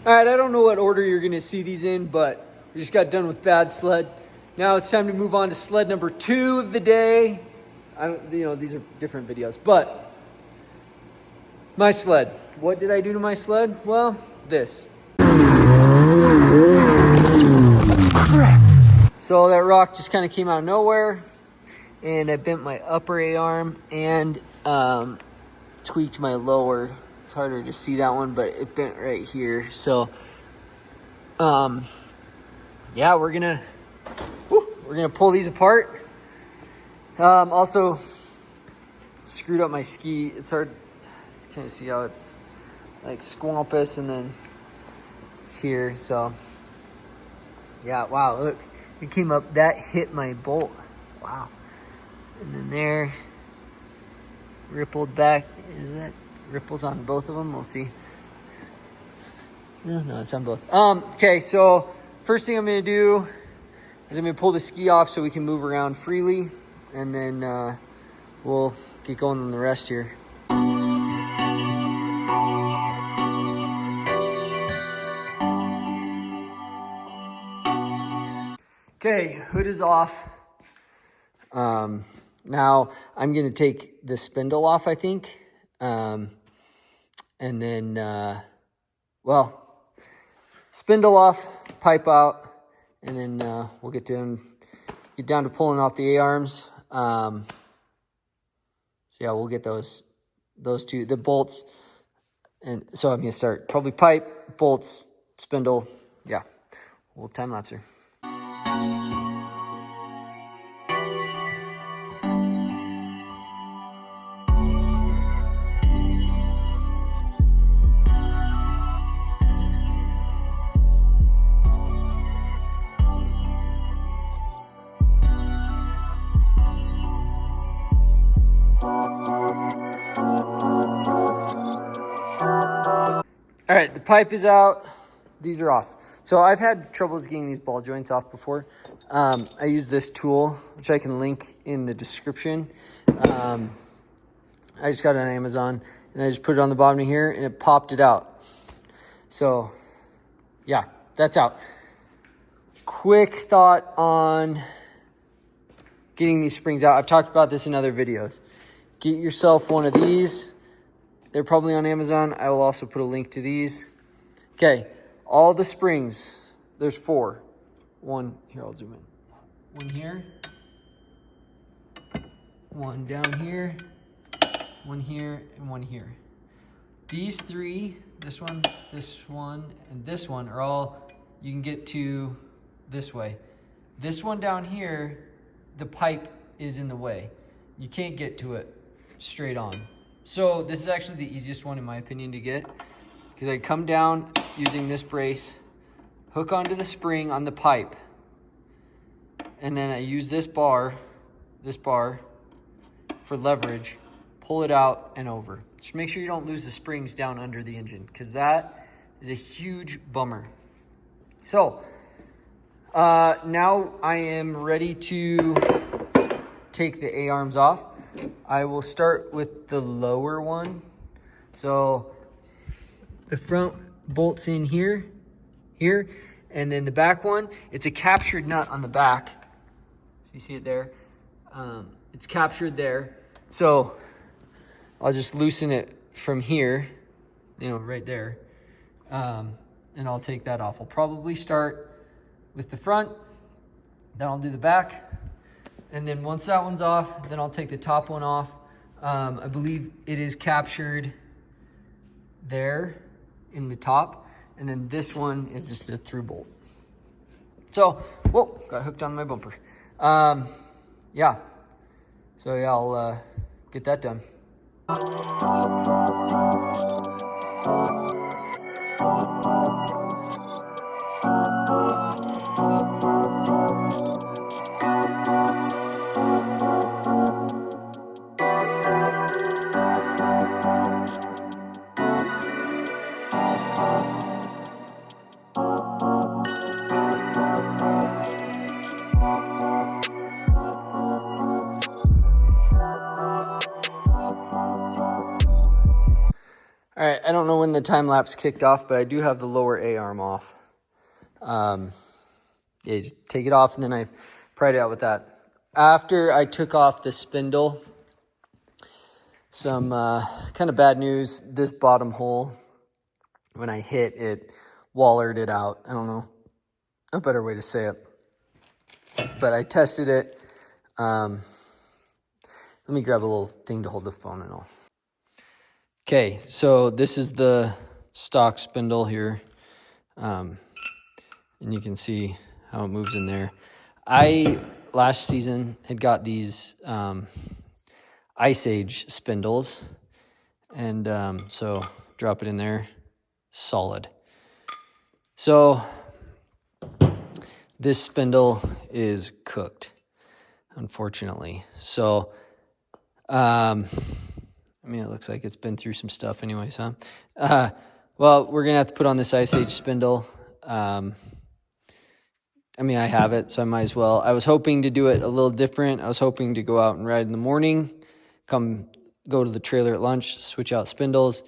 All right, I don't know what order you're gonna see these in, but we just got done with bad sled. Now it's time to move on to sled number 2 of the day. These are different videos, but my sled. What did I do to my sled? Well, this. So that rock just kind of came out of nowhere, and I bent my upper A-arm and tweaked my lower. It's harder to see that one, but it bent right here. So, yeah, we're gonna pull these apart. Also screwed up my ski. It's hard to kind of see how it's like squampus, and then it's here. So, yeah, wow, look, it came up. That hit my bolt. Wow, and then there, rippled back. Is that? Ripples on both of them. We'll see. No, it's on both. Okay, so first thing I'm going to do is I'm going to pull the ski off so we can move around freely, and then we'll get going on the rest here. Okay, hood is off. Now I'm going to take the spindle off, I think. And then, spindle off, pipe out, and then we'll get down to pulling off the A-arms. So yeah, we'll get those two, the bolts. And so I'm going to start probably pipe, bolts, spindle. Yeah, we'll time lapse her. All right, the pipe is out. These are off. So I've had troubles getting these ball joints off before. I use this tool, which I can link in the description. I just got it on Amazon, and I just put it on the bottom of here, and it popped it out. So, yeah, that's out. Quick thought on getting these springs out. I've talked about this in other videos. Get yourself one of these. They're probably on Amazon. I will also put a link to these. Okay, all the springs, there's 4. One, here, I'll zoom in. One here. One down here. One here, and one here. These 3, this one, and this one are all, you can get to this way. This one down here, the pipe is in the way. You can't get to it straight on. So this is actually the easiest one in my opinion to get, because I come down using this brace, hook onto the spring on the pipe, and then I use this bar for leverage, pull it out and over. Just make sure you don't lose the springs down under the engine, because that is a huge bummer. So now I am ready to take the A-arms off. I will start with the lower one. So the front bolt's in here, and then the back one, it's a captured nut on the back. So you see it there? It's captured there. So I'll just loosen it from here, right there. And I'll take that off. I'll probably start with the front, then I'll do the back. And then once that one's off, then I'll take the top one off. I believe it is captured there in the top. And then this one is just a through bolt. So, whoa, got hooked on my bumper. Yeah. So yeah, I'll get that done. when the time lapse kicked off, but I do have the lower A-arm off. Yeah, just take it off, and then I pried it out with that. After I took off the spindle, some kind of bad news. This bottom hole, when I hit it, wallered it out. I don't know a better way to say it. But I tested it. Let me grab a little thing to hold the phone and all. Okay, so this is the stock spindle here. And you can see how it moves in there. I, last season, had got these Ice Age spindles. And so drop it in there, solid. So this spindle is cooked, unfortunately. So, I mean, it looks like it's been through some stuff anyways, huh? Well, we're going to have to put on this Ice Age spindle. I mean, I have it, so I might as well. I was hoping to do it a little different. I was hoping to go out and ride in the morning, go to the trailer at lunch, switch out spindles,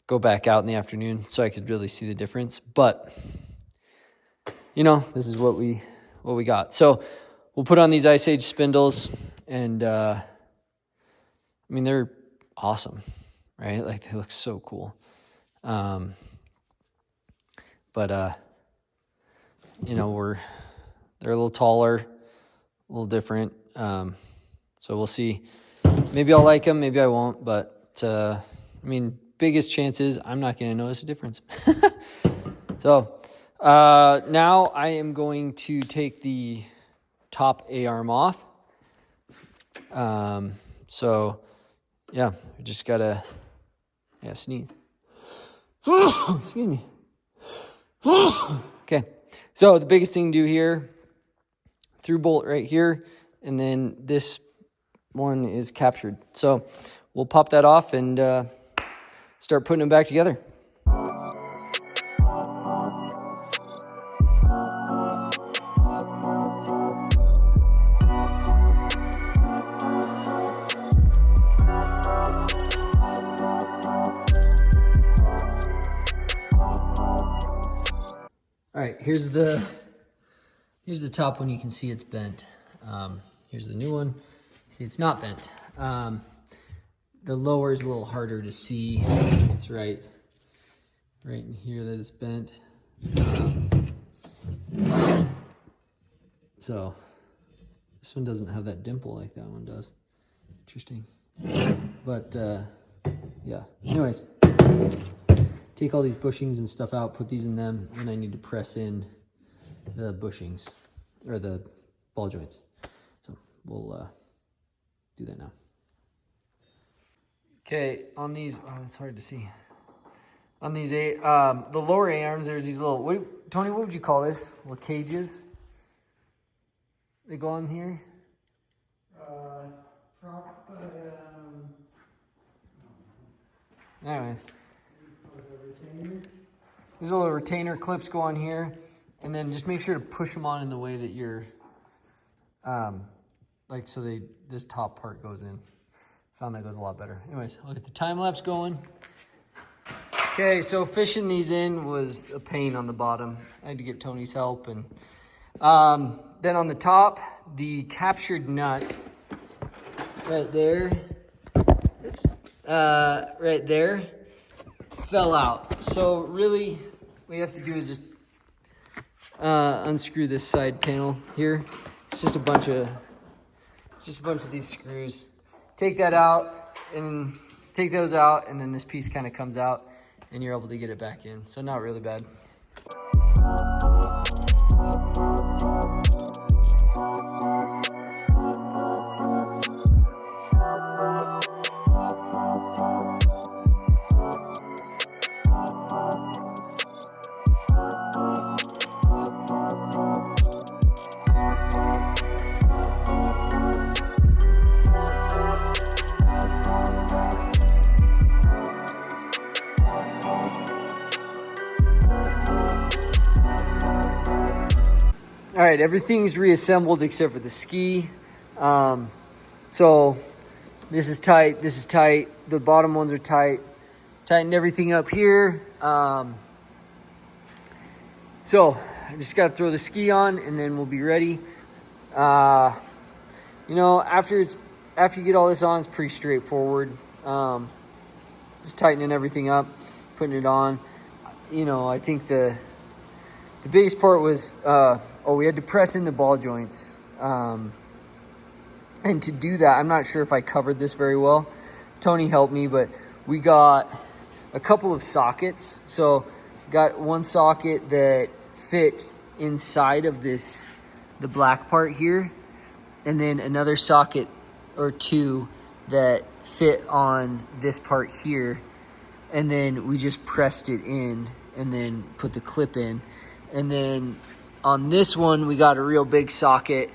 go back out in the afternoon so I could really see the difference. But, you know, this is what we got. So we'll put on these Ice Age spindles, and, I mean, they're awesome, right? Like, they look so cool. But you know, they're a little taller, a little different. So we'll see. Maybe I'll like them, maybe I won't. But I mean, biggest chances I'm not going to notice a difference. So now I am going to take the top A-arm off. So yeah, we just gotta sneeze. Excuse me. Okay, so the biggest thing to do here, through bolt right here, and then this one is captured. So we'll pop that off and start putting them back together. All right, here's the top one. You can see it's bent. Here's the new one. See, it's not bent. The lower is a little harder to see. It's right in here that it's bent. So this one doesn't have that dimple like that one does. Interesting. But yeah. Anyways. Take all these bushings and stuff out, put these in them, and I need to press in the bushings, or the ball joints. So we'll do that now. Okay, on these, oh, it's hard to see. On these, the lower A-arms, there's these little, Tony, what would you call this? Little cages? They go on here? Anyways. These little retainer clips go on here, and then just make sure to push them on in the way that you're, like, so this top part goes in. Found that goes a lot better. Anyways, I'll get the time lapse going. Okay, so fishing these in was a pain on the bottom. I had to get Tony's help, and then on the top, the captured nut right there, right there, fell out. So really, what you have to do is just unscrew this side panel here. It's just a bunch of these screws. Take that out and take those out, and then this piece kind of comes out, and you're able to get it back in. So not really bad. All right, everything's reassembled except for the ski. So this is tight, the bottom ones are tight. Tightened everything up here. So I just got to throw the ski on and then we'll be ready. You know, after you get all this on, it's pretty straightforward. Just tightening everything up, putting it on. You know, I think the biggest part was, we had to press in the ball joints. And to do that, I'm not sure if I covered this very well. Tony helped me, but we got a couple of sockets. So got one socket that fit inside of the black part here, and then another socket or two that fit on this part here, and then we just pressed it in and then put the clip in. And then on this one we got a real big socket,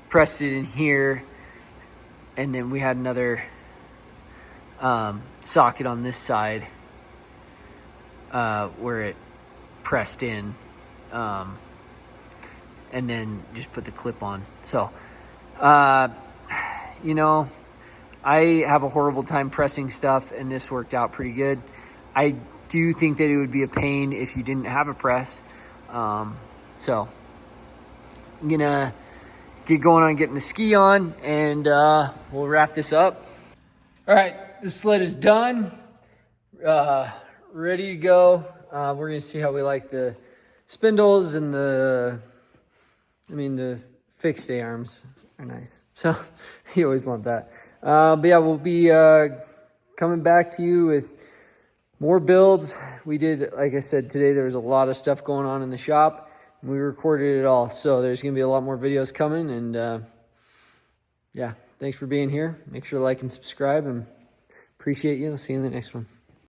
pressed it in here, and then we had another socket on this side where it pressed in, and then just put the clip on. So you know, I have a horrible time pressing stuff, and this worked out pretty good. I do think that it would be a pain if you didn't have a press. So I'm gonna get going on getting the ski on, and we'll wrap this up. All right, this sled is done, ready to go. We're gonna see how we like the spindles and the fixed A-arms are nice. So you always want that. But yeah, we'll be coming back to you with more builds. We did, like I said, today there was a lot of stuff going on in the shop, and we recorded it all. So there's going to be a lot more videos coming, and yeah, thanks for being here. Make sure to like and subscribe, and appreciate you. I'll see you in the next one.